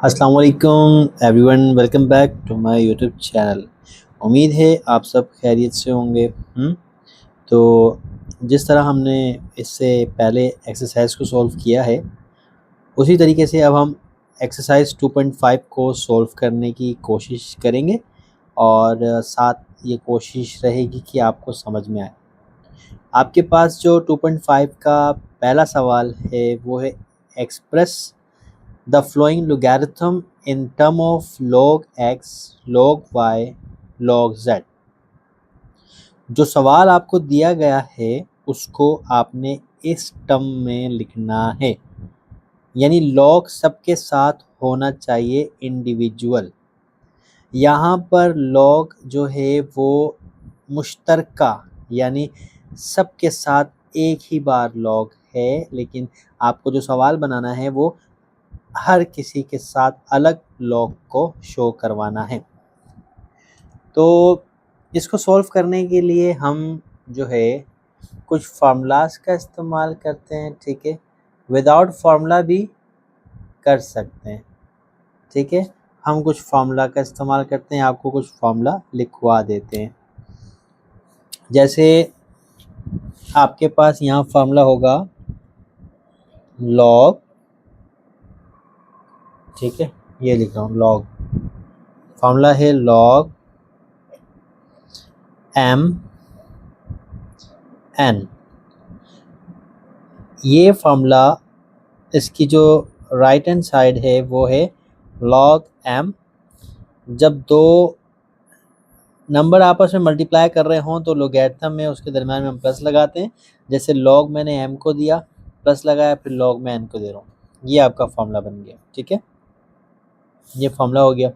अस्सलाम वालेकुम everyone, welcome back to my YouTube channel. उम्मीद है आप सब खैरियत से होंगे। तो जिस तरह हमने इससे पहले एक्सरसाइज को सॉल्व किया है, उसी तरीके से अब हम एक्सरसाइज 2.5 को सॉल्व करने की कोशिश करेंगे और साथ ये कोशिश रहेगी कि आपको समझ में आए। आपके पास जो 2.5 का पहला सवाल है वो है express the flowing logarithm in term of log x, log y, log z। जो सवाल आपको दिया गया है उसको आपने इस टर्म में लिखना है, यानी log सबके साथ होना चाहिए इंडिविजुअल। यहाँ पर log जो है वो मुश्तरका यानी सबके साथ एक ही बार log है, लेकिन आपको जो सवाल बनाना है वो हर किसी के साथ अलग लॉग को शो करवाना है। तो इसको सॉल्व करने के लिए हम जो है कुछ फार्मूलाज का इस्तेमाल करते हैं, ठीक है। विदाउट फार्मूला भी कर सकते हैं, ठीक है। हम कुछ फार्मूला का इस्तेमाल करते हैं, आपको कुछ फार्मूला लिखवा देते हैं। जैसे आपके पास यहाँ फार्मूला होगा लॉग, ठीक है, ये लिख रहा हूँ लॉग। फार्मूला है लॉग एम एन। ये फार्मूला, इसकी जो राइट हैंड साइड है वो है log m। जब दो नंबर आपस में मल्टीप्लाई कर रहे हों तो लोगैरिथम में उसके दरम्यान में हम प्लस लगाते हैं। जैसे log मैंने m को दिया, प्लस लगाया, फिर log मैं n को दे रहा हूँ। ये आपका फार्मूला बन गया, ठीक है। ये फार्मूला हो गया।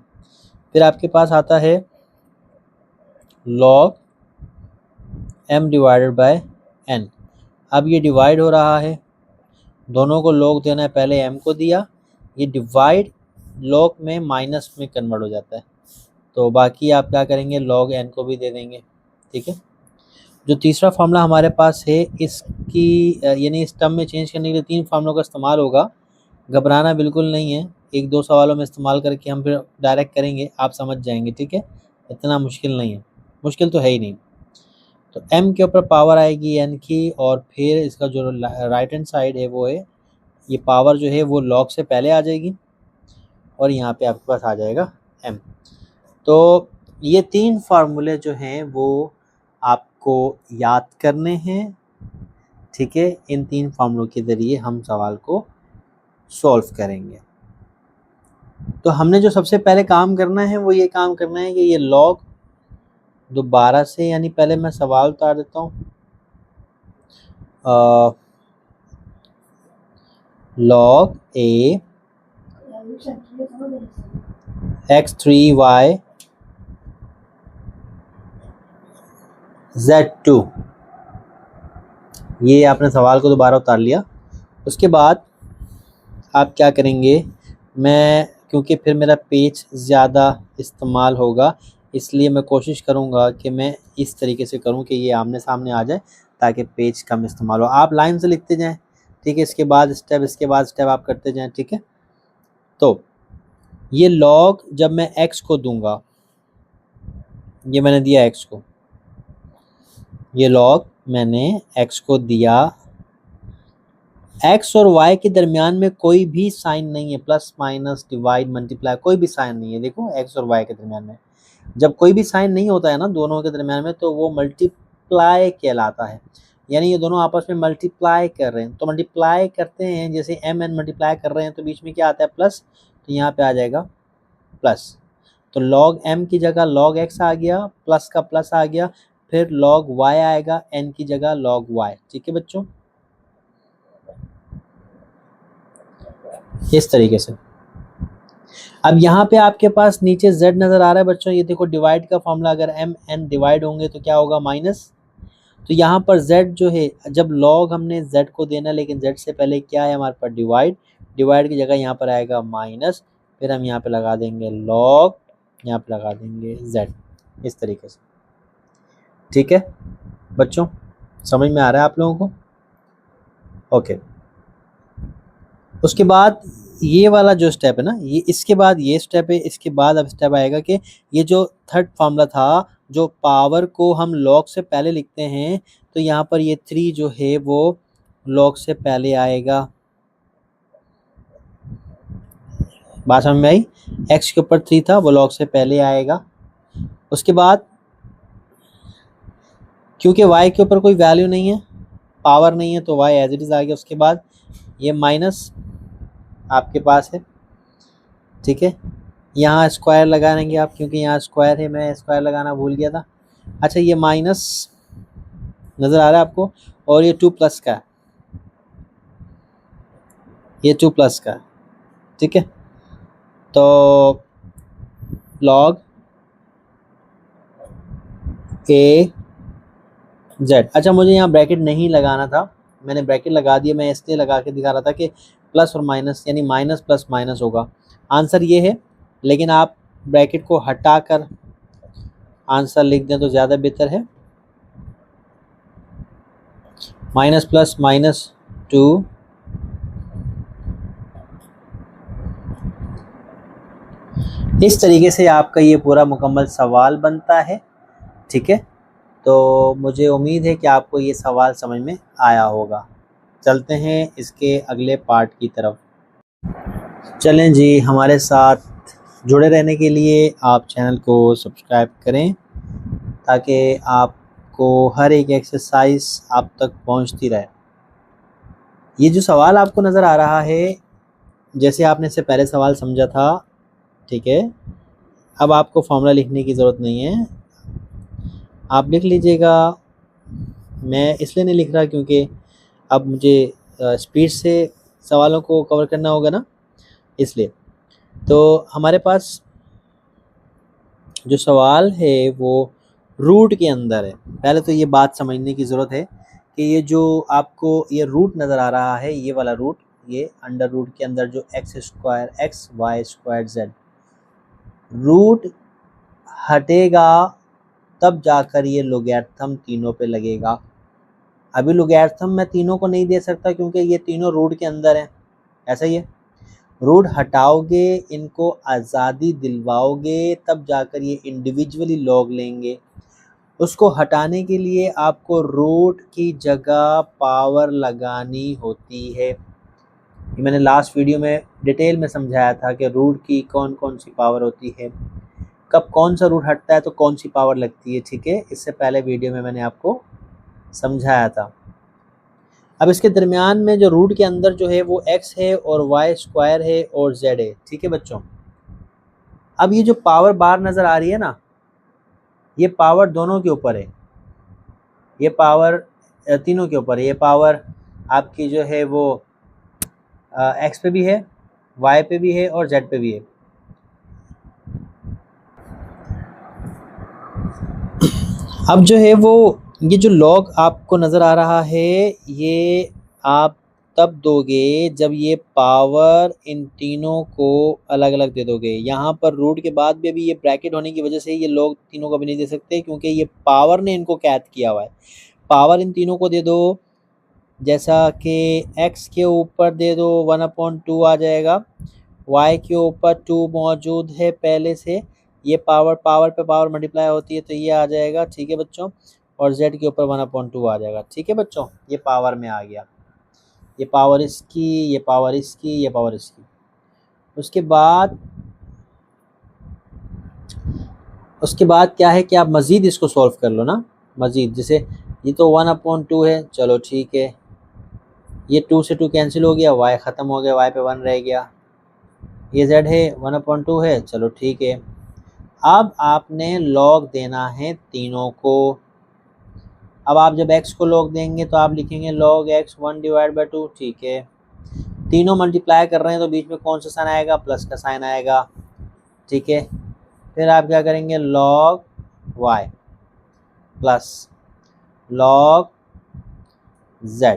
फिर आपके पास आता है log m divided by n। अब ये डिवाइड हो रहा है, दोनों को log देना है, पहले m को दिया, ये डिवाइड log में माइनस में कन्वर्ट हो जाता है, तो बाकी आप क्या करेंगे log n को भी दे देंगे, ठीक है। जो तीसरा फार्मूला हमारे पास है इसकी यानी इस टर्म में चेंज करने के लिए तीन फार्मूलों का इस्तेमाल होगा। घबराना बिल्कुल नहीं है, एक दो सवालों में इस्तेमाल करके हम फिर डायरेक्ट करेंगे, आप समझ जाएंगे, ठीक है। इतना मुश्किल नहीं है, मुश्किल तो है ही नहीं। तो m के ऊपर पावर आएगी n की, और फिर इसका जो राइट हैंड साइड है वो है, ये पावर जो है वो log से पहले आ जाएगी और यहाँ पे आपके पास आ जाएगा m। तो ये तीन फार्मूले जो हैं वो आपको याद करने हैं, ठीक है। इन तीन फार्मूलों के ज़रिए हम सवाल को सॉल्व करेंगे। तो हमने जो सबसे पहले काम करना है वो ये काम करना है कि ये log दोबारा से, यानी पहले मैं सवाल उतार देता हूँ। log a x3y z2, ये आपने सवाल को दोबारा उतार लिया। उसके बाद आप क्या करेंगे, मैं क्योंकि फिर मेरा पेज ज़्यादा इस्तेमाल होगा, इसलिए मैं कोशिश करूँगा कि मैं इस तरीके से करूँ कि ये आमने सामने आ जाए ताकि पेज कम इस्तेमाल हो। आप लाइन से लिखते जाएं, ठीक है, इसके बाद स्टेप आप करते जाएं, ठीक है। तो ये log जब मैं x को दूंगा, ये मैंने दिया x को, ये log मैंने x को दिया, x और y के दरमियान में कोई भी साइन नहीं है, प्लस माइनस डिवाइड मल्टीप्लाई कोई भी साइन नहीं है। देखो x और y के दरमियान में जब कोई भी साइन नहीं होता है ना दोनों के दरमियान में, तो वो मल्टीप्लाई कहलाता है, यानी ये दोनों आपस में मल्टीप्लाई कर रहे हैं। तो मल्टीप्लाई करते हैं, जैसे m n मल्टीप्लाई कर रहे हैं तो बीच में क्या आता है, प्लस, तो यहाँ पे आ जाएगा प्लस। तो log m की जगह log x आ गया, प्लस का प्लस आ गया, फिर log y आएगा n की जगह log y, ठीक है बच्चों, इस तरीके से। अब यहाँ पे आपके पास नीचे z नज़र आ रहा है बच्चों, ये देखो डिवाइड का फॉर्मूला, अगर m n डिवाइड होंगे तो क्या होगा, माइनस। तो यहाँ पर z जो है, जब log हमने z को देना, लेकिन z से पहले क्या है हमारे पास, डिवाइड, डिवाइड की जगह यहाँ पर आएगा माइनस, फिर हम यहाँ पे लगा देंगे log, यहाँ पे लगा देंगे z, इस तरीके से, ठीक है बच्चों, समझ में आ रहा है आप लोगों को? ओके। उसके बाद ये वाला जो स्टेप है ना, ये इसके बाद ये स्टेप है, इसके बाद अब स्टेप आएगा कि ये जो थर्ड फार्मूला था, जो पावर को हम लॉग से पहले लिखते हैं, तो यहाँ पर ये 3 जो है वो लॉग से पहले आएगा। बात समझ में आई? x के ऊपर 3 था, वो लॉग से पहले आएगा। उसके बाद क्योंकि y के ऊपर कोई वैल्यू नहीं है, पावर नहीं है, तो y एज इट इज़ आ गया। उसके बाद ये माइनस आपके पास है, ठीक है। यहाँ स्क्वायर लगाएंगे आप, क्योंकि यहाँ स्क्वायर है, मैं स्क्वायर लगाना भूल गया था। अच्छा, ये माइनस नज़र आ रहा है आपको, और ये 2 प्लस का है, ये 2 प्लस का है, ठीक है। तो लॉग ए जेड। अच्छा, मुझे यहाँ ब्रैकेट नहीं लगाना था, मैंने ब्रैकेट लगा दिया, मैं इसलिए लगा के दिखा रहा था कि प्लस और माइनस यानी माइनस प्लस माइनस होगा। आंसर ये है, लेकिन आप ब्रैकेट को हटाकर आंसर लिख दें तो ज़्यादा बेहतर है। माइनस प्लस माइनस 2 इस तरीके से आपका ये पूरा मुकम्मल सवाल बनता है, ठीक है। तो मुझे उम्मीद है कि आपको ये सवाल समझ में आया होगा। चलते हैं इसके अगले पार्ट की तरफ। चलें जी, हमारे साथ जुड़े रहने के लिए आप चैनल को सब्सक्राइब करें, ताकि आपको हर एक एक्सरसाइज आप तक पहुंचती रहे। ये जो सवाल आपको नज़र आ रहा है, जैसे आपने इससे पहले सवाल समझा था, ठीक है। अब आपको फॉर्मूला लिखने की ज़रूरत नहीं है, आप लिख लीजिएगा। मैं इसलिए नहीं लिख रहा क्योंकि अब मुझे स्पीड से सवालों को कवर करना होगा ना, इसलिए। तो हमारे पास जो सवाल है वो रूट के अंदर है। पहले तो ये बात समझने की ज़रूरत है कि ये जो आपको ये रूट नज़र आ रहा है, ये वाला रूट, ये अंडर रूट के अंदर जो x square x y square z, root हटेगा तब जाकर ये लोगैरिथम तीनों पे लगेगा। अभी लोगैरिथम मैं तीनों को नहीं दे सकता क्योंकि ये तीनों रूट के अंदर हैं, ऐसा ही है। रूट हटाओगे, इनको आज़ादी दिलवाओगे, तब जाकर ये इंडिविजुअली लॉग लेंगे। उसको हटाने के लिए आपको रूट की जगह पावर लगानी होती है। ये मैंने लास्ट वीडियो में डिटेल में समझाया था कि रूट की कौन कौन सी पावर होती है, कब कौन सा रूट हटता है तो कौन सी पावर लगती है, ठीक है। इससे पहले वीडियो में मैंने आपको समझाया था। अब इसके दरमियान में जो रूट के अंदर जो है वो x है और y स्क्वायर है और z है, ठीक है बच्चों। अब ये जो पावर बार नज़र आ रही है ना, ये पावर दोनों के ऊपर है, ये पावर तीनों के ऊपर है। ये पावर आपकी जो है वो x पे भी है, y पे भी है और z पे भी है। अब जो है वो ये जो लॉग आपको नज़र आ रहा है, ये आप तब दोगे जब ये पावर इन तीनों को अलग अलग दे दोगे। यहाँ पर रूट के बाद भी अभी ये ब्रैकेट होने की वजह से ये लॉग तीनों को भी नहीं दे सकते, क्योंकि ये पावर ने इनको कैद किया हुआ है। पावर इन तीनों को दे दो, जैसा कि x के ऊपर दे दो 1/2 आ जाएगा, y के ऊपर 2 मौजूद है पहले से, ये पावर पे पावर मल्टीप्लाई होती है तो ये आ जाएगा, ठीक है बच्चों। और z के ऊपर 1/2 आ जाएगा, ठीक है बच्चों। ये पावर में आ गया, ये पावर इसकी, ये पावर इसकी, ये पावर इसकी। उसके बाद क्या है कि आप मज़ीद इसको सॉल्व कर लो ना, मज़ीद। जैसे ये तो 1/2 है, चलो ठीक है, ये 2 से 2 कैंसिल हो गया, y ख़त्म हो गया, y पे 1 रह गया। ये z है, 1/2 है, चलो ठीक है। अब आपने लॉग देना है तीनों को। अब आप जब x को लॉग देंगे तो आप लिखेंगे log x 1/2, ठीक है। तीनों मल्टीप्लाई कर रहे हैं तो बीच में कौन सा साइन आएगा, प्लस का साइन आएगा, ठीक है। फिर आप क्या करेंगे, log y plus log z।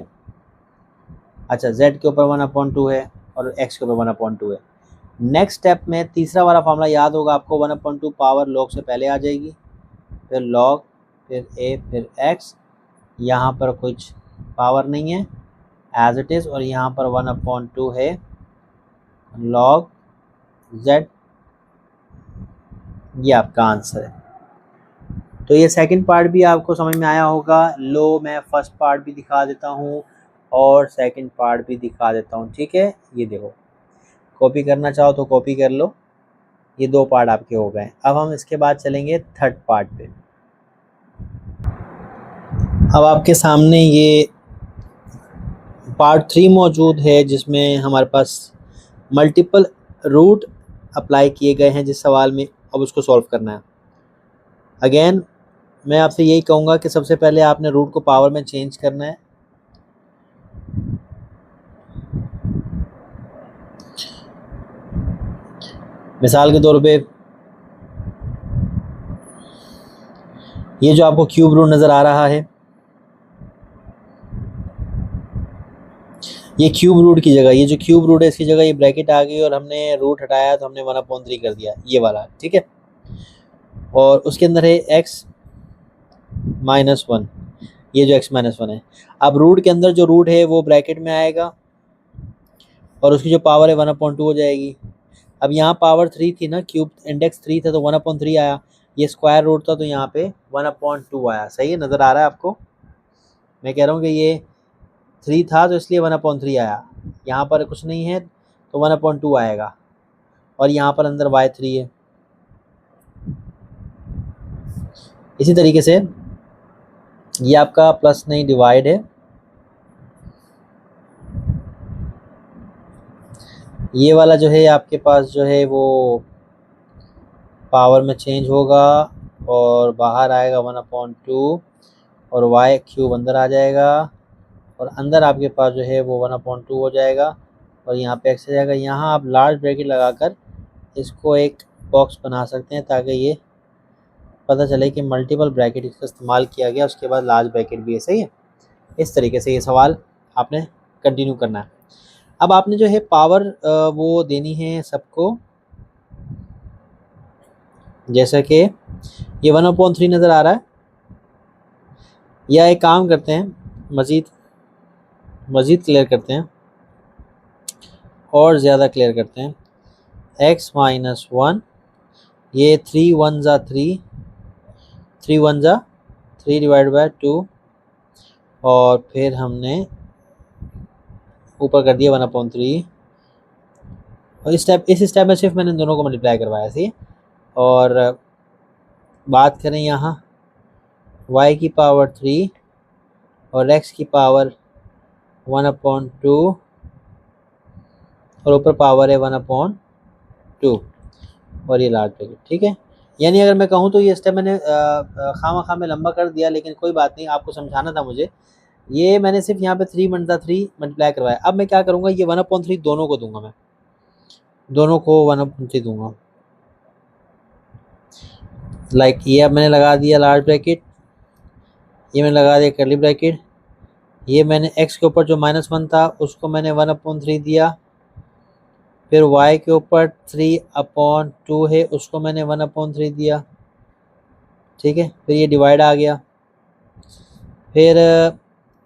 अच्छा, z के ऊपर 1/2 है और x के ऊपर 1/2 है। नेक्स्ट स्टेप में तीसरा वाला फॉर्मूला याद होगा आपको, 1/2 पावर log से पहले आ जाएगी, फिर log, फिर a, फिर x। यहाँ पर कुछ पावर नहीं है, एज इट इज़, और यहाँ पर 1/2 है, log z, ये आपका आंसर है। तो ये सेकंड पार्ट भी आपको समझ में आया होगा। लो मैं फर्स्ट पार्ट भी दिखा देता हूँ और सेकंड पार्ट भी दिखा देता हूँ, ठीक है। ये देखो, कॉपी करना चाहो तो कॉपी कर लो। ये दो पार्ट आपके हो गए। अब हम इसके बाद चलेंगे थर्ड पार्ट पे। अब आपके सामने ये पार्ट 3 मौजूद है, जिसमें हमारे पास मल्टीपल रूट अप्लाई किए गए हैं जिस सवाल में। अब उसको सॉल्व करना है। अगेन मैं आपसे यही कहूँगा कि सबसे पहले आपने रूट को पावर में चेंज करना है। मिसाल के तौर पे ये जो आपको क्यूब रूट नज़र आ रहा है, ये क्यूब रूट की जगह, ये जो क्यूब रूट है इसकी जगह ये ब्रैकेट आ गई और हमने रूट हटाया तो हमने 1/3 कर दिया, ये वाला, ठीक है। और उसके अंदर है x -1, ये जो x -1 है। अब रूट के अंदर जो रूट है वो ब्रैकेट में आएगा और उसकी जो पावर है 1/2 हो जाएगी। अब यहाँ पावर 3 थी ना, क्यूब इंडेक्स 3 था तो 1/3 आया। ये स्क्वायर रूट था तो यहाँ पे 1/2 आया। सही है, नज़र आ रहा है आपको। मैं कह रहा हूँ कि ये 3 था तो इसलिए 1/3 आया। यहाँ पर कुछ नहीं है तो 1/2 आएगा और यहाँ पर अंदर y3 है। इसी तरीके से ये आपका प्लस नहीं डिवाइड है, ये वाला जो है आपके पास जो है वो पावर में चेंज होगा और बाहर आएगा 1/2 और y³ अंदर आ जाएगा और अंदर आपके पास जो है वो 1/2 हो जाएगा और यहाँ पे x आ जाएगा। यहाँ आप लार्ज ब्रैकेट लगाकर इसको एक बॉक्स बना सकते हैं ताकि ये पता चले कि मल्टीपल ब्रैकेट इसका इस्तेमाल किया गया, उसके बाद लार्ज ब्रैकेट भी है। सही है। इस तरीके से ये सवाल आपने कंटिन्यू करना है। अब आपने जो है पावर वो देनी है सबको, जैसा कि ये 1/3 नज़र आ रहा है। या एक काम करते हैं, मज़ीद क्लियर करते हैं और ज़्यादा क्लियर करते हैं। x -1, ये 3 1 ज़ा 3, 3 1 ज़ा 3 डिवाइड बाय 2 और फिर हमने ऊपर कर दिया 1/3 और इस स्टेप में सिर्फ मैंने दोनों को मल्टीप्लाई करवाया थी। और बात करें यहाँ y की पावर 3 और x की पावर 1/2 और ऊपर पावर है 1/2 और ये लार्ज ब्रैकेट, ठीक है। यानी अगर मैं कहूँ तो ये स्टेप मैंने खामा में लंबा कर दिया, लेकिन कोई बात नहीं, आपको समझाना था मुझे। ये मैंने सिर्फ यहाँ पे 3 × 3 मल्टीप्लाई करवाया। अब मैं क्या करूँगा, ये 1/3 दोनों को दूंगा, मैं दोनों को 1/3 दूंगा। लाइक ये अब मैंने लगा दिया लार्ज ब्रैकेट, ये मैंने लगा दिया कर्ली ब्रैकेट, ये मैंने x के ऊपर जो -1 था उसको मैंने 1/3 दिया, फिर y के ऊपर 3/2 है उसको मैंने 1/3 दिया, ठीक है। फिर ये डिवाइड आ गया। फिर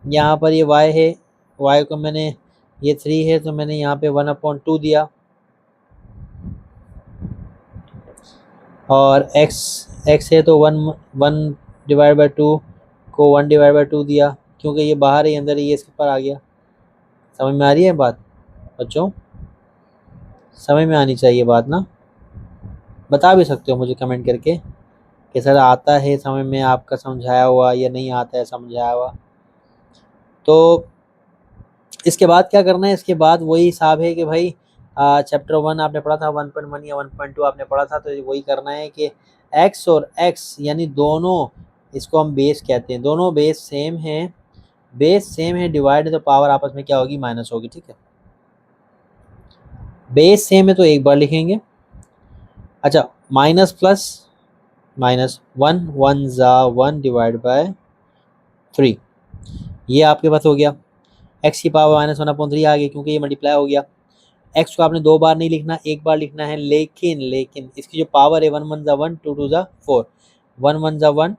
यहाँ पर ये y है, y को मैंने, ये 3 है तो मैंने यहाँ पे 1/2 दिया और x है तो 1 डिवाइड बाई 2 को 1 डिवाइड बाई 2 दिया, क्योंकि ये बाहर ही अंदर ये इसके ऊपर आ गया। समझ में आ रही है बात बच्चों? समझ में आनी चाहिए बात ना। बता भी सकते हो मुझे कमेंट करके कि सर आता है समझ में आपका समझाया हुआ या नहीं आता है समझाया हुआ। तो इसके बाद क्या करना है, इसके बाद वही हिसाब है कि भाई चैप्टर 1 आपने पढ़ा था, 1.1 या 1.2 आपने पढ़ा था, तो वही करना है कि x और x यानी दोनों, इसको हम बेस कहते हैं, दोनों बेस सेम हैं, बेस सेम है, डिवाइड है तो पावर आपस में क्या होगी, माइनस होगी, ठीक है। बेस सेम है तो एक बार लिखेंगे। अच्छा, माइनस प्लस माइनस 1 1 ज़ा 1 डिवाइड बाय 3, ये आपके पास हो गया। x की पावर -1/3 आ गई क्योंकि ये मल्टीप्लाई हो गया। x को आपने 2 बार नहीं लिखना, एक बार लिखना है, लेकिन इसकी जो पावर है 1 1 ज़ा 1 2 2 ज़ा 4, 1 1 ज़ा 1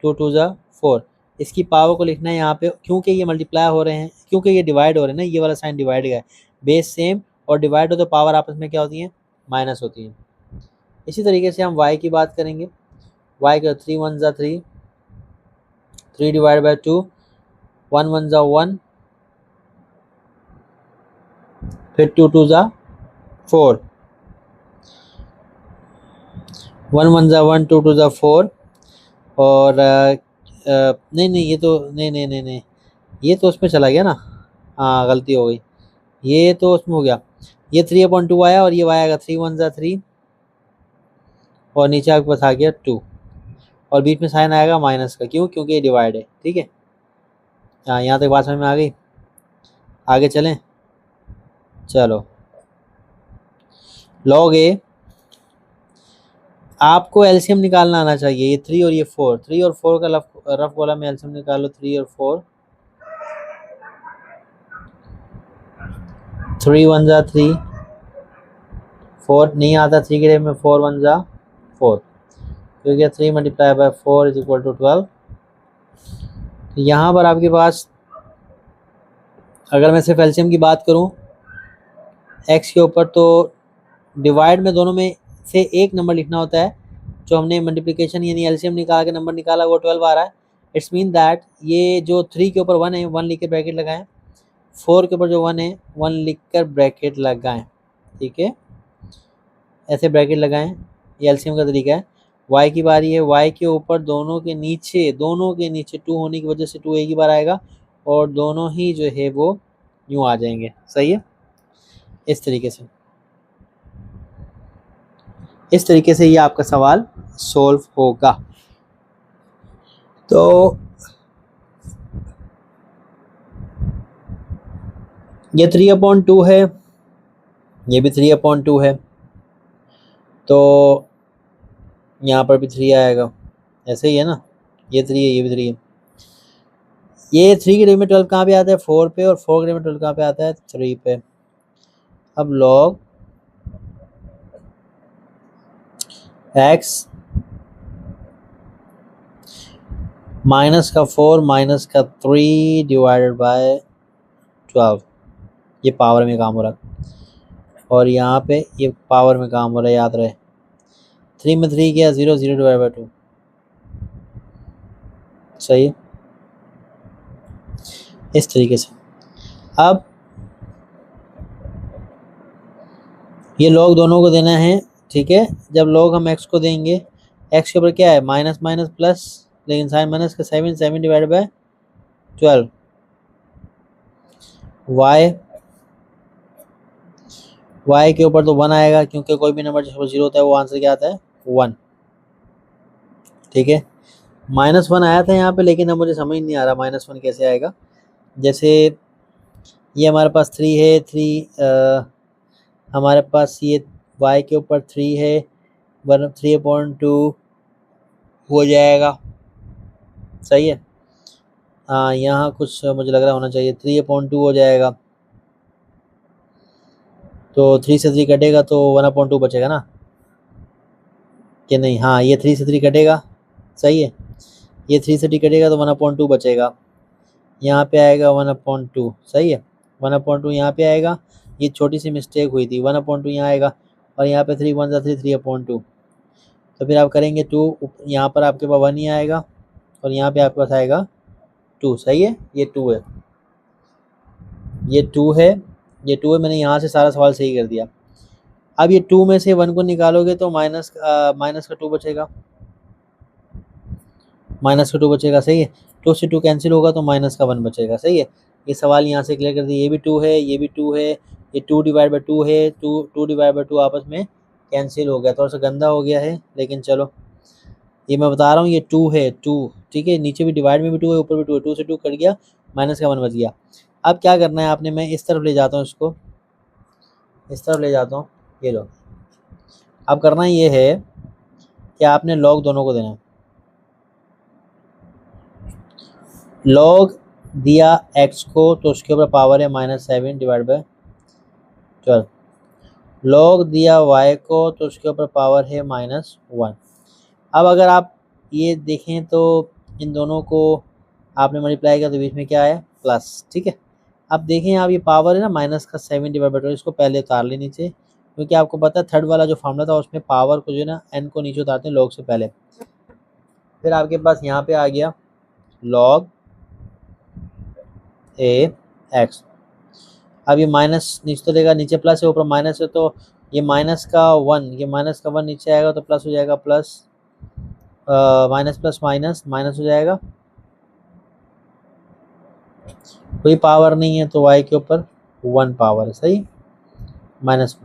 2 2 ज़ा 4, इसकी पावर को लिखना है यहाँ पे, क्योंकि ये मल्टीप्लाई हो रहे हैं, क्योंकि ये डिवाइड हो रहे हैं ना, ये वाला साइन डिवाइड का है, बेस सेम और डिवाइड हो तो पावर आपस में क्या होती है, माइनस होती है। इसी तरीके से हम y की बात करेंगे। y का 3 1 ज़ा 3, 3 डिवाइड बाई 2, 1 1 ज़ा 1, फिर 2 2 ज़ा 4, 1 1 ज़ा 1, 2 2 ज़ा 4। और नहीं नहीं ये तो नहीं, ये तो उसमें चला गया ना, हाँ गलती हो गई, ये तो उसमें हो गया। ये 3/2 आया और ये y आएगा 3 1 ज़ा 3 और नीचे आपके पास आ गया 2 और बीच में साइन आएगा माइनस का, क्यों, क्योंकि ये डिवाइड है। ठीक है, हाँ यहाँ तक बात समझ में आ गई, आगे चलें। चलो लॉग ए, आपको एलसीएम निकालना आना चाहिए। ये 3 और ये 4, 3 और 4 का रफ कॉलम में एलसीएम निकालो। 3 और 4, 3 1 ज़ा 3, 4 नहीं आता 3 के लिए में, 4 1 ज़ा 4, क्योंकि 3 multiply by 4 is equal to 12। यहाँ पर आपके पास अगर मैं सिर्फ एलसीएम की बात करूँ एक्स के ऊपर, तो डिवाइड में दोनों में से एक नंबर लिखना होता है। जो हमने मल्टीप्लिकेशन यानी एलसीएम निकाल के नंबर निकाला वो 12 आ रहा है। इट्स मीन दैट ये जो 3 के ऊपर 1 है, 1 लिख कर ब्रैकेट लगाएं, 4 के ऊपर जो 1 है 1 लिख कर ब्रैकेट लगाएं। ठीक है, ऐसे ब्रैकेट लगाएं, ये एलसीएम का तरीका है। y की बारी है, y के ऊपर दोनों के नीचे 2 होने की वजह से 2 एक ही बार आएगा और दोनों ही जो है वो यूँ आ जाएंगे। सही है, इस तरीके से ये आपका सवाल सोल्व होगा। तो ये 3/2 है, ये भी 3/2 है, तो यहाँ पर भी 3 आएगा, ऐसे ही है ना, ये 3 है ये भी 3 है। ये 3 की डिग्री में 12 कहाँ पे आता है, 4 पे, और 4 की डिग्री में 12 कहाँ पे आता है, 3 पे। अब लॉग x माइनस का 4 माइनस का 3 डिवाइडेड बाय 12, ये पावर में काम हो रहा है और यहाँ पे ये पावर में काम हो रहा है, याद रहे। 3 में 3 किया 0, 0 डिवाइड बाई 2। सही है, इस तरीके से। अब ये लॉग दोनों को देना है। ठीक है, जब लॉग हम x को देंगे, x के ऊपर क्या है, माइनस माइनस प्लस, लेकिन साइन माइनस का 7, 7 डिवाइड बाय 12। y के ऊपर तो 1 आएगा, क्योंकि कोई भी नंबर जिसको 0 होता है वो आंसर क्या आता है, 1। ठीक है, -1 आया था यहाँ पे, लेकिन अब मुझे समझ नहीं आ रहा -1 कैसे आएगा। जैसे ये हमारे पास 3 है, 3 हमारे पास ये y के ऊपर 3 है, 3/2 हो जाएगा। सही है, हाँ यहाँ कुछ मुझे लग रहा होना चाहिए, 3/2 हो जाएगा, तो 3 से 3 कटेगा तो 1/2 बचेगा ना, कि नहीं, हाँ ये 3 से 3 कटेगा। सही है, ये 3 से 3 कटेगा तो 1/2 बचेगा, यहाँ पे आएगा 1/2। सही है, 1/2 यहाँ पे आएगा, ये छोटी सी मिस्टेक हुई थी, 1/2 यहाँ आएगा और यहाँ पे 3 1 ज़ा 3, 3/2। तो फिर आप करेंगे 2, यहाँ पर आपके पास 1 ही आएगा और यहाँ पे आपके पास आएगा 2। सही है, ये 2 है, ये 2 है, ये 2 है। मैंने यहाँ से सारा सवाल सही कर दिया। अब ये 2 में से 1 को निकालोगे तो माइनस का 2 बचेगा, सही है। 2 से 2 कैंसिल होगा तो माइनस का 1 बचेगा। सही है, ये सवाल यहाँ से क्लियर कर दिए। ये भी 2 है, ये भी 2 है, ये 2 डिवाइड बाई 2 है, 2 डिवाइड बाई 2 आपस में कैंसिल हो गया, थोड़ा सा गंदा हो गया है, लेकिन चलो ये मैं बता रहा हूँ, ये 2 है 2। ठीक है, नीचे भी डिवाइड में भी 2 है, ऊपर भी 2 है, 2 से 2 कट गया, माइनस का 1 बच गया। अब क्या करना है आपने, मैं इस तरफ ले जाता हूँ इसको, इस तरफ ले जाता हूँ, ये लो। अब करना ये है कि आपने लॉग दोनों को देना है। लॉग दिया x को तो उसके ऊपर पावर है -7 डिवाइड बाय 12। लॉग दिया y को तो उसके ऊपर पावर है -1। अब अगर आप ये देखें तो इन दोनों को आपने मल्टीप्लाई किया तो बीच में क्या है, प्लस। ठीक है, अब देखें आप ये पावर है ना माइनस का 7/12, इसको पहले उतार ले नीचे, क्योंकि आपको पता है थर्ड वाला जो फार्मूला था उसमें पावर को जो है ना n को नीचे उतारते हैं लॉग से पहले। फिर आपके पास यहाँ पे आ गया log a x। अब ये माइनस नीचे तो देगा, नीचे प्लस है ऊपर माइनस है, तो ये माइनस का 1, ये माइनस का 1 नीचे आएगा तो प्लस हो जाएगा, plus minus plus minus minus हो जाएगा, कोई पावर नहीं है तो y के ऊपर 1 पावर है, सही, -1।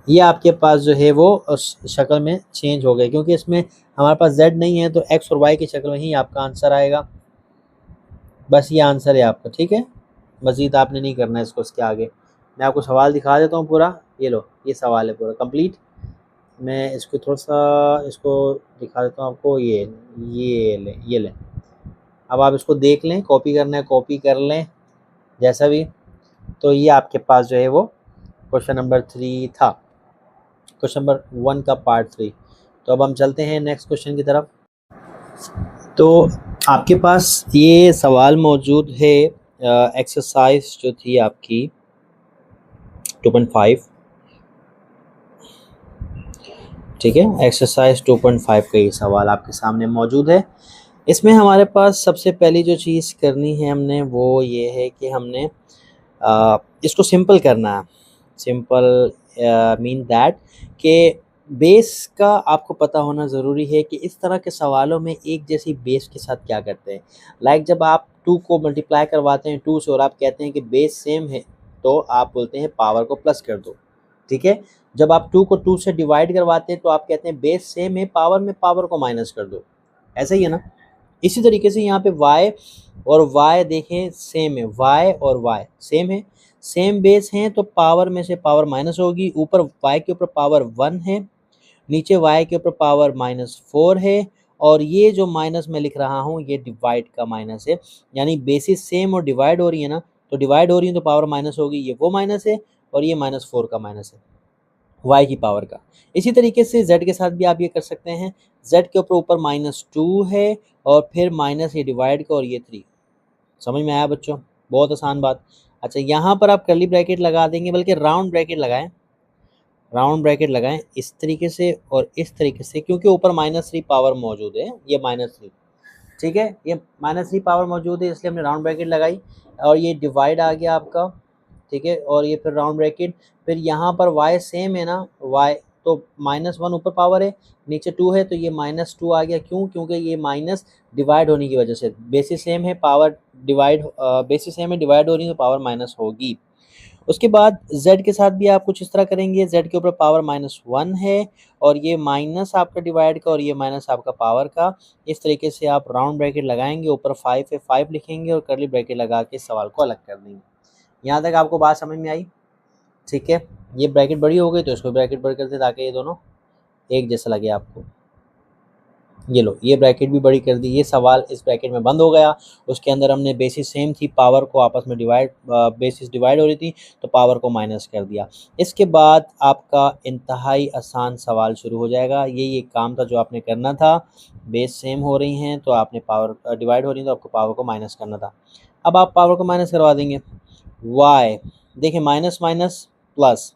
ये आपके पास जो है वो शक्ल में चेंज हो गए, क्योंकि इसमें हमारे पास z नहीं है तो x और y की शक्ल में ही आपका आंसर आएगा। बस ये आंसर है आपका, ठीक है, मज़ीद आपने नहीं करना है इसको। इसके आगे मैं आपको सवाल दिखा देता हूँ पूरा, ये लो, ये सवाल है पूरा कंप्लीट। मैं इसको थोड़ा सा इसको दिखा देता हूँ आपको, ये लें। अब आप इसको देख लें, कॉपी करना है कॉपी कर लें जैसा भी। तो ये आपके पास जो है वो क्वेश्चन नंबर 3 था, क्वेश्चन नंबर 1 का पार्ट 3। तो अब हम चलते हैं नेक्स्ट क्वेश्चन की तरफ। तो आपके पास ये सवाल मौजूद है, एक्सरसाइज जो थी आपकी 2.5, ठीक है, एक्सरसाइज 2.5 का ये सवाल आपके सामने मौजूद है। इसमें हमारे पास सबसे पहली जो चीज़ करनी है हमने वो ये है कि हमने इसको सिंपल करना है। सिंपल मीन दैट कि बेस का आपको पता होना ज़रूरी है कि इस तरह के सवालों में एक जैसी बेस के साथ क्या करते हैं। लाइक जब आप 2 को मल्टीप्लाई करवाते हैं 2 से और आप कहते हैं कि बेस सेम है, तो आप बोलते हैं पावर को प्लस कर दो, ठीक है। जब आप 2 को 2 से डिवाइड करवाते हैं तो आप कहते हैं बेस सेम है, पावर में पावर को माइनस कर दो, ऐसा ही है ना। इसी तरीके से यहाँ पे y और y देखें सेम है, y और y सेम है, सेम बेस हैं तो पावर में से पावर माइनस होगी। ऊपर y के ऊपर पावर 1 है, नीचे y के ऊपर पावर -4 है, और ये जो माइनस मैं लिख रहा हूँ ये डिवाइड का माइनस है। यानी बेसिस सेम और डिवाइड हो रही है ना, तो डिवाइड हो रही है तो पावर माइनस होगी, ये वो माइनस है और ये -4 का माइनस है y की पावर का। इसी तरीके से z के साथ भी आप ये कर सकते हैं, z के ऊपर -2 है और फिर माइनस ये डिवाइड का और ये 3। समझ में आया बच्चों, बहुत आसान बात। अच्छा, यहाँ पर आप कर्ली ब्रैकेट लगा देंगे, बल्कि राउंड ब्रैकेट लगाएं, राउंड ब्रैकेट लगाएं इस तरीके से और इस तरीके से, क्योंकि ऊपर -3 पावर मौजूद है, ये -3, ठीक है, ये -3 पावर मौजूद है इसलिए हमने राउंड ब्रैकेट लगाई और ये डिवाइड आ गया आपका, ठीक है, और ये फिर राउंड ब्रैकेट। फिर यहाँ पर y सेम है ना, y तो -1 ऊपर पावर है, नीचे 2 है तो ये -2 आ गया। क्यों? क्योंकि ये माइनस डिवाइड होने की वजह से, बेसिस सेम है पावर डिवाइड, बेसिस सेम है डिवाइड हो रही है तो पावर माइनस होगी। उसके बाद z के साथ भी आप कुछ इस तरह करेंगे, z के ऊपर पावर -1 है और ये माइनस आपका डिवाइड का और ये माइनस आपका पावर का। इस तरीके से आप राउंड ब्रैकेट लगाएंगे, ऊपर 5 है 5 लिखेंगे और कर्ली ब्रैकेट लगा के सवाल को अलग कर देंगे। यहाँ तक आपको बात समझ में आई? ठीक है, ये ब्रैकेट बड़ी हो गई तो इसको ब्रैकेट बड़ी करते ताकि ये दोनों एक जैसा लगे आपको। ये लो, ये ब्रैकेट भी बड़ी कर दी, ये सवाल इस ब्रैकेट में बंद हो गया। उसके अंदर हमने बेसिस सेम थी, पावर को आपस में डिवाइड, बेसिस डिवाइड हो रही थी तो पावर को माइनस कर दिया। इसके बाद आपका इंतहाई आसान सवाल शुरू हो जाएगा। ये काम था जो आपने करना था, बेस सेम हो रही हैं तो आपने पावर डिवाइड हो रही है तो आपको पावर को माइनस करना था। अब आप पावर को माइनस करवा देंगे। y देखिए माइनस माइनस प्लस,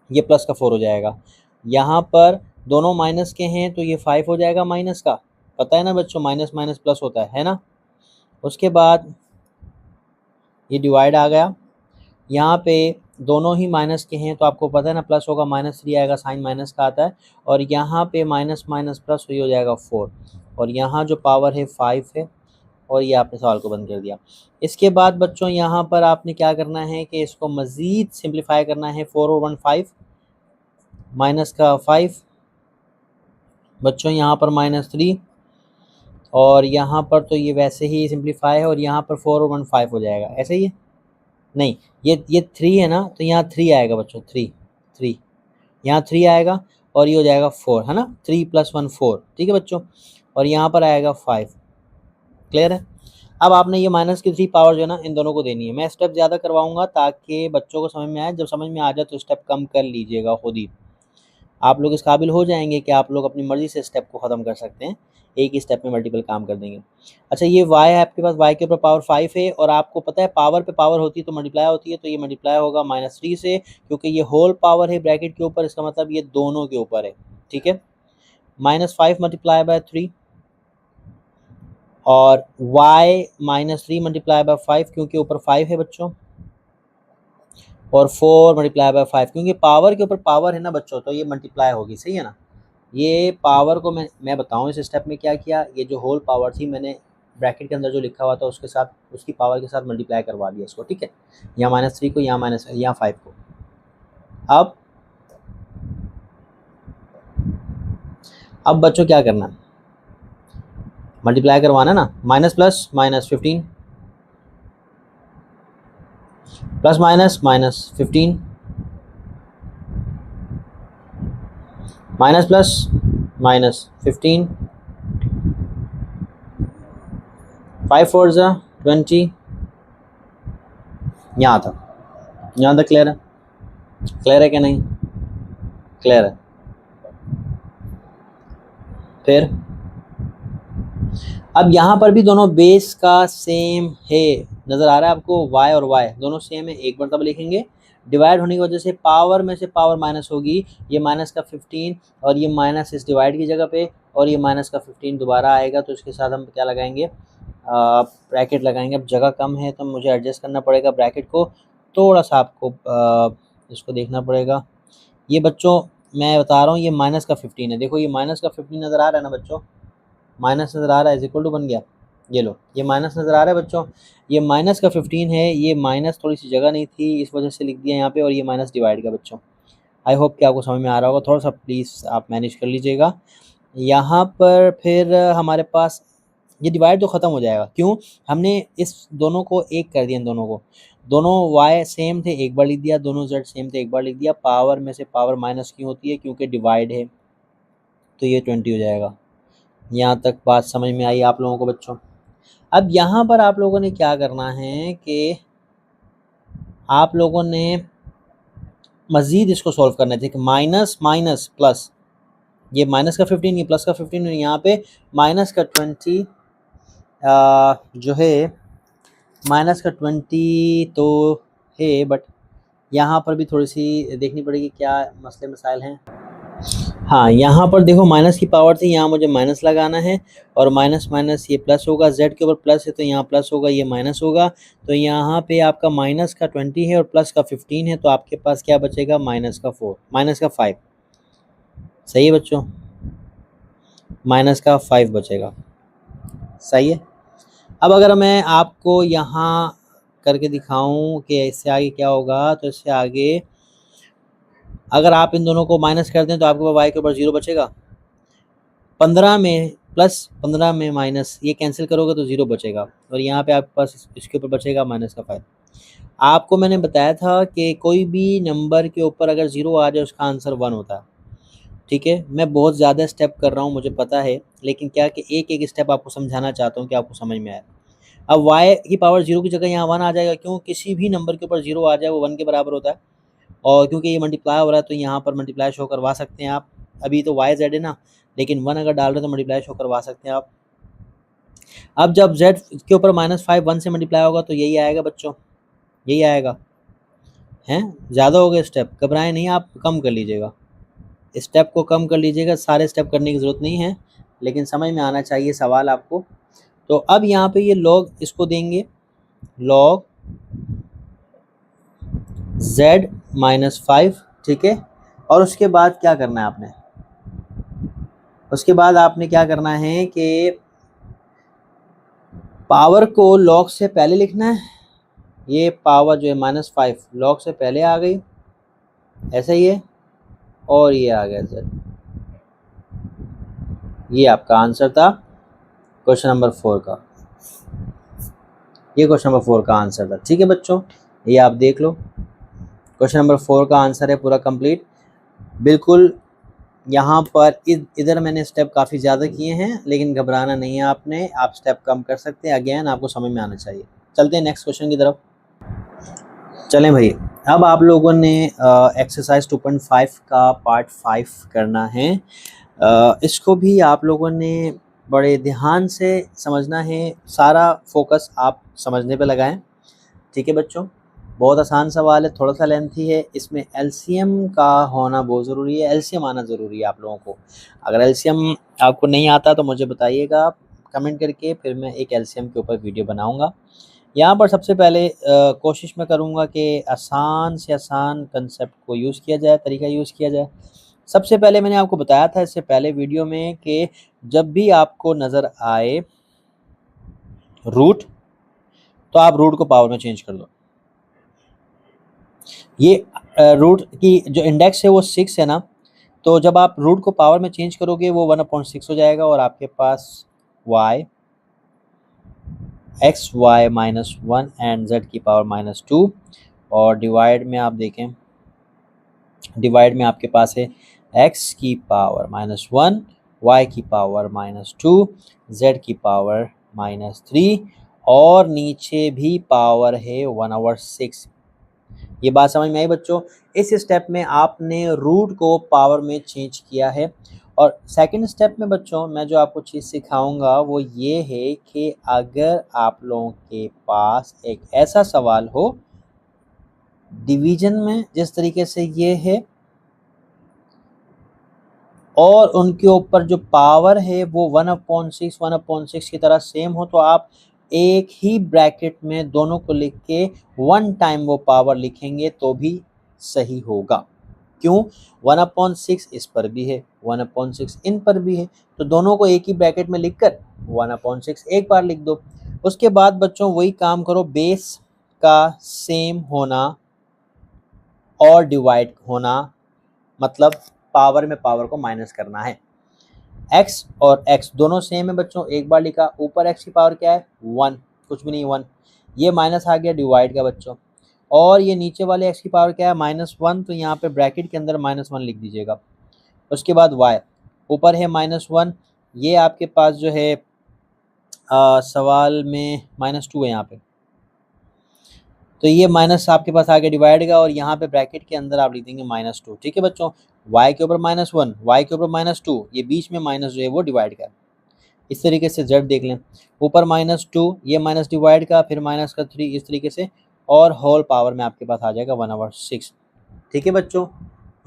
ये प्लस का 4 हो जाएगा। यहाँ पर दोनों माइनस के हैं तो ये 5 हो जाएगा माइनस का, पता है ना बच्चों, माइनस माइनस प्लस होता है ना। उसके बाद ये डिवाइड आ गया, यहाँ पे दोनों ही माइनस के हैं तो आपको पता है ना प्लस होगा, -3 आएगा, साइन माइनस का आता है, और यहाँ पे माइनस माइनस प्लस हो जाएगा 4, और यहाँ जो पावर है 5 है, और ये आपने सवाल को बंद कर दिया। इसके बाद बच्चों यहाँ पर आपने क्या करना है कि इसको मज़ीद सिंप्लीफाई करना है। 4 और 1 5, माइनस का 5 बच्चों, यहाँ पर -3, और यहाँ पर तो ये वैसे ही सिंप्लीफाई है और यहाँ पर 4 और 1 5 हो जाएगा, ऐसे ही है। नहीं, ये 3 है ना, तो यहाँ 3 आएगा बच्चों, 3 यहाँ 3 आएगा और ये हो जाएगा 4, है ना, 3 + 1 4, ठीक है बच्चों, और यहाँ पर आएगा 5। क्लियर है? अब आपने ये माइनस की 3 पावर जो है ना इन दोनों को देनी है। मैं स्टेप ज़्यादा करवाऊंगा ताकि बच्चों को समझ में आए, जब समझ में आ जाए तो स्टेप कम कर लीजिएगा खुद ही। आप लोग इस काबिल हो जाएंगे कि आप लोग अपनी मर्ज़ी से स्टेप को ख़त्म कर सकते हैं। एक ही स्टेप में मल्टीपल काम कर देंगे। अच्छा ये y है आपके पास, y के ऊपर पावर 5 है और आपको पता है पावर पे पावर होती है तो मल्टीप्लाई होती है, तो ये मल्टीप्लाई होगा -3 से, क्योंकि ये होल पावर है ब्रैकेट के ऊपर, इसका मतलब ये दोनों के ऊपर है। ठीक है, -5 मल्टीप्लाई बाय 3 और y -3 मल्टीप्लाई बाय 5 क्योंकि ऊपर 5 है बच्चों, और 4 मल्टीप्लाई बाय 5 क्योंकि पावर के ऊपर पावर है ना बच्चों, तो ये मल्टीप्लाई होगी। सही है ना। ये पावर को मैं बताऊं इस स्टेप में क्या किया, ये जो होल पावर थी मैंने ब्रैकेट के अंदर जो लिखा हुआ था उसके साथ, उसकी पावर के साथ मल्टीप्लाई करवा दिया इसको। ठीक है, यहाँ -3 को, यहाँ 5 को। अब बच्चों क्या करना है, मल्टीप्लाई करवाना ना, minus plus -15 plus -15 minus plus -15 5 4 ज़ा 20, यहाँ तक क्लियर है? क्लियर है कि नहीं? क्लियर है। फिर अब यहाँ पर भी दोनों बेस का सेम है, नज़र आ रहा है आपको, y और y दोनों सेम है, एक मरतबा लिखेंगे। डिवाइड होने की वजह से पावर में से पावर माइनस होगी, ये माइनस का 15 और ये माइनस इस डिवाइड की जगह पे, और ये माइनस का 15 दोबारा आएगा, तो इसके साथ हम क्या लगाएंगे, ब्रैकेट लगाएंगे। अब जगह कम है तो मुझे एडजस्ट करना पड़ेगा ब्रैकेट को, थोड़ा सा आपको इसको देखना पड़ेगा। ये बच्चों मैं बता रहा हूँ ये माइनस का 15 है, देखो ये माइनस का 15 नज़र आ रहा है ना बच्चों, माइनस नज़र आ रहा है, इज इक्वल टू बन गया, ये लो ये माइनस नज़र आ रहा है बच्चों, ये माइनस का 15 है, ये माइनस थोड़ी सी जगह नहीं थी इस वजह से लिख दिया यहाँ पे, और ये माइनस डिवाइड का बच्चों। आई होप कि आपको समझ में आ रहा होगा, थोड़ा सा प्लीज़ आप मैनेज कर लीजिएगा। यहाँ पर फिर हमारे पास ये डिवाइड तो ख़त्म हो जाएगा, क्यों, हमने इस दोनों को एक कर दिया, इन दोनों को, दोनों y सेम थे एक बार लिख दिया, दोनों z सेम थे एक बार लिख दिया। पावर में से पावर माइनस क्यों होती है, क्योंकि डिवाइड है, तो ये 20 हो जाएगा। यहाँ तक बात समझ में आई आप लोगों को बच्चों? अब यहाँ पर आप लोगों ने क्या करना है कि आप लोगों ने मज़ीद इसको सॉल्व करना है। कि माइनस माइनस प्लस, ये माइनस का 15, ये प्लस का 15, यहाँ पे माइनस का 20 जो है, माइनस का 20 तो है, बट यहाँ पर भी थोड़ी सी देखनी पड़ेगी क्या मसले मसाइल हैं। हाँ यहाँ पर देखो माइनस की पावर थी, यहाँ मुझे माइनस लगाना है, और माइनस माइनस ये प्लस होगा, z के ऊपर प्लस है तो यहाँ प्लस होगा, ये माइनस होगा, तो यहाँ पे आपका माइनस का 20 है और प्लस का 15 है, तो आपके पास क्या बचेगा, माइनस का 5। सही है बच्चों, माइनस का 5 बचेगा। सही है। अब अगर मैं आपको यहाँ करके दिखाऊं कि इससे आगे क्या होगा, तो इससे आगे अगर आप इन दोनों को माइनस कर दें तो आपके पास y के ऊपर 0 बचेगा, 15 में प्लस 15 में माइनस, ये कैंसिल करोगे तो 0 बचेगा, और यहाँ पे आपके पास इसके ऊपर बचेगा माइनस का 5। आपको मैंने बताया था कि कोई भी नंबर के ऊपर अगर 0 आ जाए उसका आंसर 1 होता है। ठीक है, मैं बहुत ज़्यादा स्टेप कर रहा हूँ मुझे पता है, लेकिन क्या कि एक एक स्टेप आपको समझाना चाहता हूँ कि आपको समझ में आए। अब y की पावर 0 की जगह यहाँ 1 आ जाएगा, क्यों, किसी भी नंबर के ऊपर 0 आ जाए वो 1 के बराबर होता है, और क्योंकि ये मल्टीप्लाई हो रहा है तो यहाँ पर मल्टीप्लाई शो करवा सकते हैं आप। अभी तो y z है ना, लेकिन 1 अगर डाल रहे हो तो मल्टीप्लाई शो करवा सकते हैं आप। अब जब z के ऊपर -5 1 से मल्टीप्लाई होगा तो यही आएगा बच्चों, यही आएगा। हैं, ज़्यादा हो गए स्टेप, घबराएं नहीं, आप कम कर लीजिएगा, स्टेप को कम कर लीजिएगा, सारे स्टेप करने की ज़रूरत नहीं है, लेकिन समझ में आना चाहिए सवाल आपको। तो अब यहाँ पे ये लॉग इसको देंगे, लॉग z -5, ठीक है। और उसके बाद क्या करना है आपने, उसके बाद आपने क्या करना है कि पावर को लॉग से पहले लिखना है। ये पावर जो है -5 लॉग से पहले आ गई, ऐसा ही है, और ये आ गया z। ये आपका आंसर था क्वेश्चन नंबर 4 का, ये क्वेश्चन नंबर 4 का आंसर था। ठीक है बच्चों, ये आप देख लो, क्वेश्चन नंबर 4 का आंसर है पूरा कंप्लीट बिल्कुल। यहाँ पर इधर मैंने स्टेप काफ़ी ज़्यादा किए हैं, लेकिन घबराना नहीं है आपने, आप स्टेप कम कर सकते हैं, अगेन आपको समझ में आना चाहिए। चलते हैं नेक्स्ट क्वेश्चन की तरफ। चलें भाई, अब आप लोगों ने एक्सरसाइज 2.5 का पार्ट 5 करना है। इसको भी आप लोगों ने बड़े ध्यान से समझना है, सारा फोकस आप समझने पे लगाएं। ठीक है बच्चों, बहुत आसान सवाल है, थोड़ा सा लेंथी है, इसमें एलसीएम का होना बहुत ज़रूरी है, एलसीएम आना ज़रूरी है आप लोगों को। अगर एलसीएम आपको नहीं आता तो मुझे बताइएगा कमेंट करके, फिर मैं एक एलसीएम के ऊपर वीडियो बनाऊंगा। यहाँ पर सबसे पहले कोशिश मैं करूँगा कि आसान से आसान कंसेप्ट को यूज़ किया जाए, तरीका यूज़ किया जाए। सबसे पहले मैंने आपको बताया था इससे पहले वीडियो में कि जब भी आपको नज़र आए रूट, तो आप रूट को पावर में चेंज कर दो। ये रूट की जो इंडेक्स है वो 6 है ना, तो जब आप रूट को पावर में चेंज करोगे वो 1/6 हो जाएगा और आपके पास y x y -1 and z की पावर -2, और डिवाइड में आप देखें, डिवाइड में आपके पास है x की पावर -1, y की पावर -2, z की पावर -3 और नीचे भी पावर है 1/6। ये बात समझ में आई बच्चों? इस स्टेप में आपने रूट को पावर में चेंज किया है। और सेकंड स्टेप में बच्चों मैं जो आपको चीज़ सिखाऊंगा वो ये है कि अगर आप लोगों के पास एक ऐसा सवाल हो डिवीजन में जिस तरीके से ये है और उनके ऊपर जो पावर है वो 1/6 की तरह सेम हो, तो आप एक ही ब्रैकेट में दोनों को लिख के 1 टाइम वो पावर लिखेंगे तो भी सही होगा। क्यों? 1/6 इस पर भी है, 1/6 इन पर भी है, तो दोनों को एक ही ब्रैकेट में लिखकर 1/6 एक बार लिख दो। उसके बाद बच्चों वही काम करो, बेस का सेम होना और डिवाइड होना, मतलब पावर में पावर को माइनस करना है। x और x दोनों सेम है बच्चों, एक बार लिखा, ऊपर x की पावर क्या है 1, कुछ भी नहीं 1, ये माइनस आ गया डिवाइड का बच्चों, और ये नीचे वाले x की पावर क्या है -1, तो यहाँ पे ब्रैकेट के अंदर -1 लिख दीजिएगा। उसके बाद y ऊपर है -1, ये आपके पास जो है सवाल में -2 है यहाँ पे, तो ये माइनस आपके पास आ गया डिवाइड का, और यहाँ पे ब्रैकेट के अंदर आप लिख देंगे -2। ठीक है बच्चों, y के ऊपर -1, y के ऊपर -2, ये बीच में माइनस जो है वो डिवाइड का। इस तरीके से z देख लें, ऊपर -2, ये माइनस डिवाइड का, फिर -3, इस तरीके से, और होल पावर में आपके पास आ जाएगा 1/6। ठीक है बच्चों,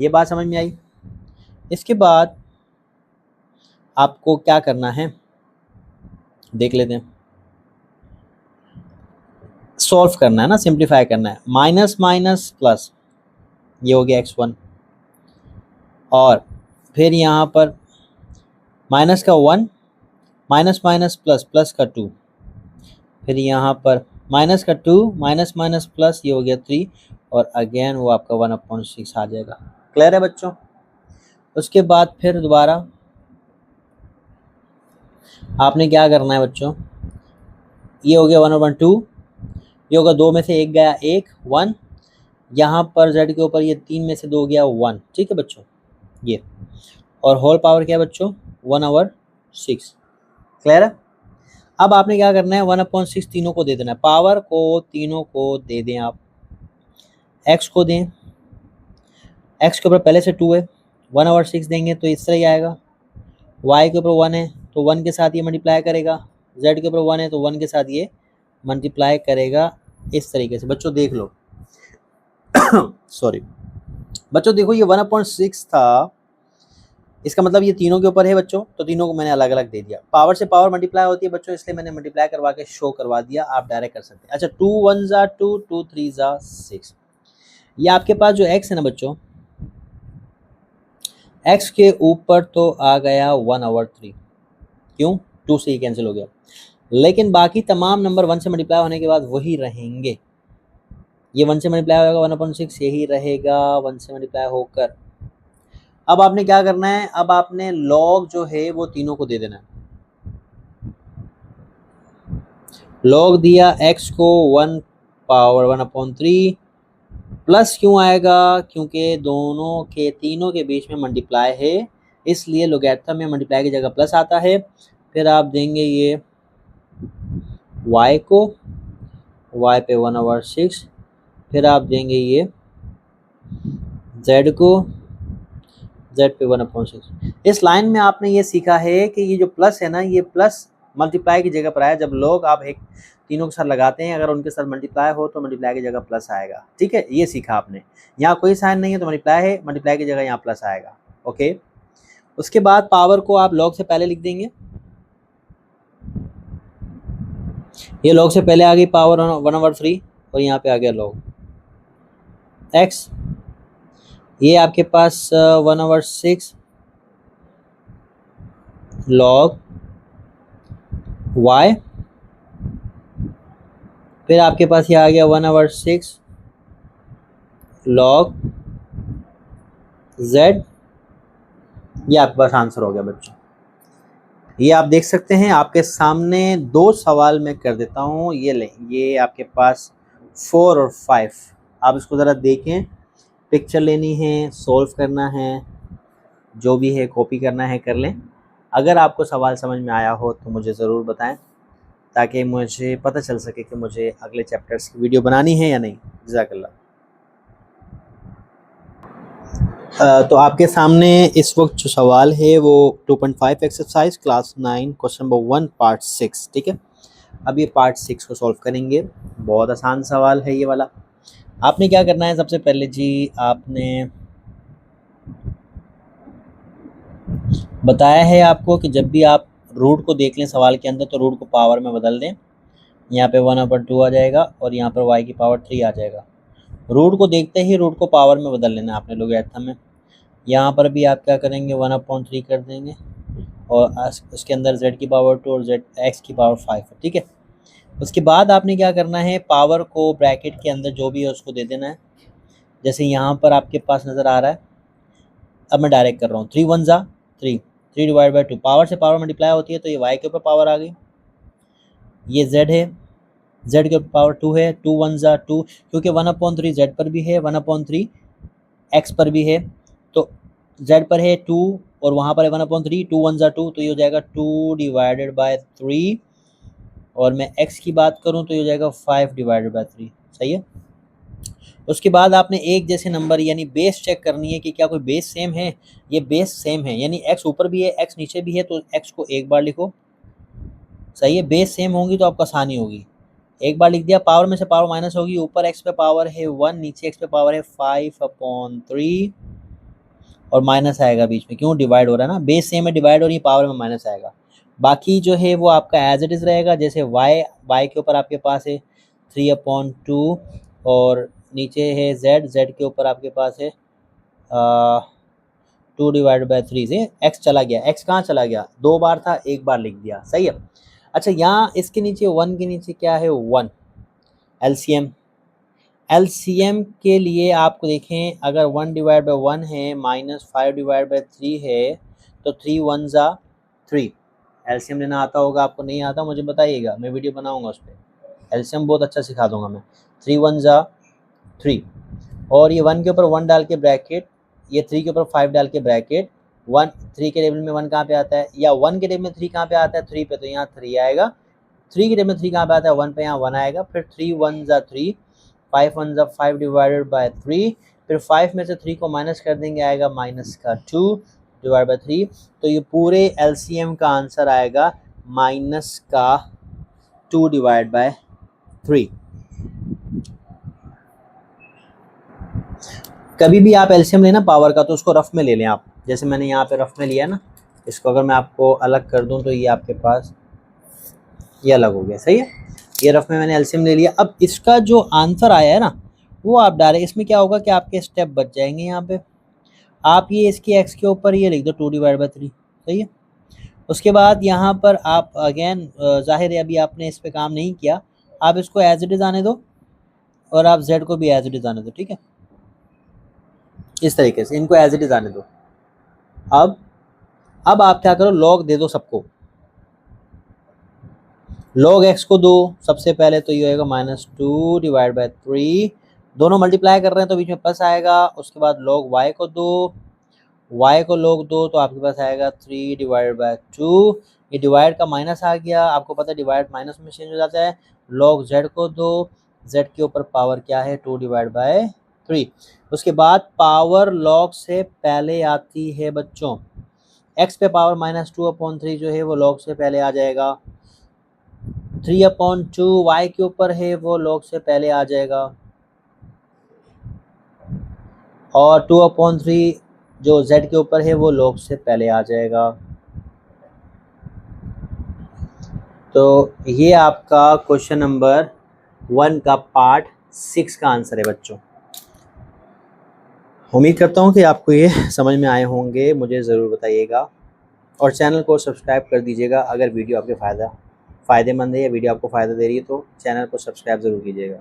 ये बात समझ में आई? इसके बाद आपको क्या करना है देख लेते हैं। सॉल्व करना है ना, सिंप्लीफाई करना है, माइनस माइनस प्लस, ये हो गया x1, और फिर यहाँ पर माइनस का 1, माइनस माइनस प्लस, प्लस का 2, फिर यहाँ पर माइनस का 2, माइनस माइनस प्लस, ये हो गया 3, और अगेन वो आपका 1/6 आ जाएगा। क्लियर है बच्चों? उसके बाद फिर दोबारा आपने क्या करना है बच्चों, ये हो गया 1/2, ये होगा 2 में से 1 गया 1, 1, यहाँ पर z के ऊपर ये 3 में से 2 गया 1। ठीक है बच्चों, ये, और होल पावर क्या है बच्चों 1/6। क्लियर है? अब आपने क्या करना है, 1/6 तीनों को दे देना है, पावर को तीनों को दे दें आप, x को दें, x के ऊपर पहले से 2 है, 1/6 देंगे तो इस तरह ही आएगा, y के ऊपर 1 है तो 1 के साथ ये मल्टीप्लाई करेगा, z के ऊपर 1 है तो 1 के साथ ये मल्टीप्लाई करेगा, इस तरीके से। बच्चों देख लो सॉरी बच्चों, देखो ये 1/6 था, इसका मतलब ये तीनों के ऊपर है बच्चों, तो तीनों को मैंने अलग अलग दे दिया। पावर से पावर मल्टीप्लाई होती है बच्चों, इसलिए मैंने मल्टीप्लाई करवा के शो करवा दिया, आप डायरेक्ट कर सकते हैं। अच्छा, 2 1 ज़ा 2, 2 3 ज़ा 6, ये आपके पास जो x है ना बच्चों, x के ऊपर तो आ गया 1/3, क्यों? 2 से ही कैंसिल हो गया, लेकिन बाकी तमाम नंबर 1 से मल्टीप्लाई होने के बाद वही रहेंगे। ये 1 से मल्टीप्लाई होगा 1/6, यही रहेगा 1 से मल्टीप्लाई होकर। अब आपने क्या करना है, अब आपने लॉग जो है वो तीनों को दे देना है। लॉग दिया x को 1/3, प्लस क्यों आएगा? क्योंकि दोनों के तीनों के बीच में मल्टीप्लाई है, इसलिए लोगैरिथम में मल्टीप्लाई की जगह प्लस आता है। फिर आप देंगे ये y को, y पे 1/6, फिर आप देंगे ये z को, जेड पे 1/6। इस लाइन में आपने ये सीखा है कि ये जो प्लस है ना, ये प्लस मल्टीप्लाई की जगह पर आया। जब लोग आप एक तीनों के साथ लगाते हैं, अगर उनके साथ मल्टीप्लाई हो तो मल्टीप्लाई की जगह प्लस आएगा। ठीक है, ये सीखा आपने। यहाँ कोई साइन नहीं है तो मल्टीप्लाई है, मल्टीप्लाई की जगह यहाँ प्लस आएगा। ओके, उसके बाद पावर को आप लॉग से पहले लिख देंगे। ये लॉग से पहले आ गई पावर 1/3 और यहाँ पे आ गया लॉग एक्स। ये आपके पास 1/6 लॉग y, फिर आपके पास ये आ गया 1/6 लॉग z। ये आपके पास आंसर हो गया बच्चों। ये आप देख सकते हैं आपके सामने दो सवाल मैं कर देता हूँ। ये ले, ये आपके पास 4 और 5, आप इसको ज़रा देखें। पिक्चर लेनी है, सोल्व करना है, जो भी है कॉपी करना है कर लें। अगर आपको सवाल समझ में आया हो तो मुझे ज़रूर बताएं, ताकि मुझे पता चल सके कि मुझे अगले चैप्टर्स की वीडियो बनानी है या नहीं। जज़ाकल्लाह। तो आपके सामने इस वक्त जो सवाल है वो 2.5 exercise class 9 question number 1 part 6। ठीक है, अब ये पार्ट 6 को सॉल्व करेंगे। बहुत आसान सवाल है ये वाला। आपने क्या करना है, सबसे पहले जी आपने बताया है आपको कि जब भी आप रूट को देख लें सवाल के अंदर तो रूट को पावर में बदल दें। यहाँ पे 1/2 आ जाएगा और यहाँ पर y की पावर 3 आ जाएगा। रूट को देखते ही रूट को पावर में बदल लेना आपने लोगैरिथम में। यहाँ पर भी आप क्या करेंगे, 1/3 कर देंगे और उसके अंदर z की पावर 2 और x की पावर 5 है। ठीक है, उसके बाद आपने क्या करना है, पावर को ब्रैकेट के अंदर जो भी है उसको दे देना है। जैसे यहाँ पर आपके पास नज़र आ रहा है, अब मैं डायरेक्ट कर रहा हूँ। 3 1 ज़ा 3, 3 डिवाइड बाई 2, पावर से पावर मल्टीप्लाई होती है तो ये y के ऊपर पावर आ गई। ये z है, z के ऊपर पावर 2 है, 2 1 ज़ा 2, क्योंकि 1/3 z पर भी है, 1/3 x पर भी है। तो z पर है 2 और वहाँ पर है 1/3, 2 1 ज़ा 2, तो ये हो जाएगा 2 डिवाइडेड बाय 3। और मैं x की बात करूँ तो ये हो जाएगा 5 डिवाइडेड बाय 3। सही है। उसके बाद आपने एक जैसे नंबर यानी बेस चेक करनी है कि क्या कोई बेस सेम है। ये बेस सेम है, यानी x ऊपर भी है x नीचे भी है, तो x को एक बार लिखो। सही है, बेस सेम होंगी तो आपको आसानी होगी। एक बार लिख दिया, पावर में से पावर माइनस होगी, ऊपर x पे पावर है 1, नीचे x पे पावर है 5/3 और माइनस आएगा बीच में, क्यों, डिवाइड हो रहा है ना, बेस सेम है, डिवाइड हो रही है, पावर में माइनस आएगा। बाकी जो है वो आपका एज इट इज़ रहेगा। जैसे y के ऊपर आपके पास है 3/2 और नीचे है z के ऊपर आपके पास है 2 डिवाइड बाई 3 से x चला गया। x कहाँ चला गया, 2 बार था, एक बार लिख दिया। सही है। अच्छा, यहाँ इसके नीचे 1 के नीचे क्या है, 1। एलसीएम के लिए आपको देखें, अगर 1 डिवाइड बाई 1 है माइनस 5 डिवाइड बाई 3 है तो 3 1 ज़ा 3। एलसीएम लेना आता होगा आपको, नहीं आता मुझे बताइएगा, मैं वीडियो बनाऊंगा उस पर। एलसीएम बहुत अच्छा सिखा दूंगा मैं। 3 1 ज़ा 3 और ये 1 के ऊपर 1 डाल के ब्रैकेट, ये 3 के ऊपर 5 डाल के ब्रैकेट। 1 3 के टेबल में 1 कहाँ पे आता है, या 1 के टेबल में 3 कहाँ पे आता है, 3 पे, तो यहाँ 3 आएगा। 3 के टेबल में 3 कहाँ पे आता है, 1 पे, यहाँ 1 आएगा। फिर 3 1 ज़ा 3, 5 1 ज़ा 5 डिवाइडेड बाय 3। फिर 5 में से 3 को माइनस कर देंगे, आएगा माइनस का 2 डिवाइड बाय 3। तो ये पूरे एलसीएम का आंसर आएगा माइनस का 2 डिवाइड बाय 3। कभी भी आप एलसीएम लेना पावर का तो उसको रफ में ले लें आप। जैसे मैंने यहाँ पे रफ में लिया ना, इसको अगर मैं आपको अलग कर दूं तो ये आपके पास ये अलग हो गया। सही है, ये रफ में मैंने एलसीएम ले लिया। अब इसका जो आंसर आया है ना, वो आप डायरेक्ट, इसमें क्या होगा कि आपके स्टेप बच जाएंगे। यहाँ पे आप ये इसकी एक्स के ऊपर ये लिख दो 2 डिवाइड बाई 3। सही है। उसके बाद यहाँ पर आप अगेन, जाहिर है अभी आपने इस पर काम नहीं किया, आप इसको एज इट इज़ आने दो और आप जेड को भी एज इट इज़ आने दो। ठीक है, इस तरीके से इनको एज इट इज़ आने दो। अब आप क्या करो, लॉग दे दो सबको। लॉग एक्स को दो सबसे पहले, तो ये होगा -2 डिवाइड बाई 3। दोनों मल्टीप्लाई कर रहे हैं तो बीच में प्लस आएगा। उसके बाद लॉग वाई को दो, वाई को लॉग दो तो आपके पास आएगा 3 डिवाइड बाई 2। ये डिवाइड का माइनस आ गया, आपको पता है डिवाइड माइनस में चेंज हो जाता है। लॉग जेड को दो, जेड के ऊपर पावर क्या है, 2 डिवाइड बाई 3। उसके बाद पावर लॉग से पहले आती है बच्चों, x पे पावर -2/3 जो है वो लॉग से पहले आ जाएगा। 3/2 y के ऊपर है वो लॉग से पहले आ जाएगा, और 2/3 जो z के ऊपर है वो लॉग से पहले आ जाएगा। तो ये आपका क्वेश्चन नंबर 1 का पार्ट 6 का आंसर है बच्चों। उम्मीद करता हूँ कि आपको ये समझ में आए होंगे, मुझे ज़रूर बताइएगा और चैनल को सब्सक्राइब कर दीजिएगा। अगर वीडियो आपके फ़ायदेमंद है या वीडियो आपको फ़ायदा दे रही है तो चैनल को सब्सक्राइब ज़रूर कीजिएगा।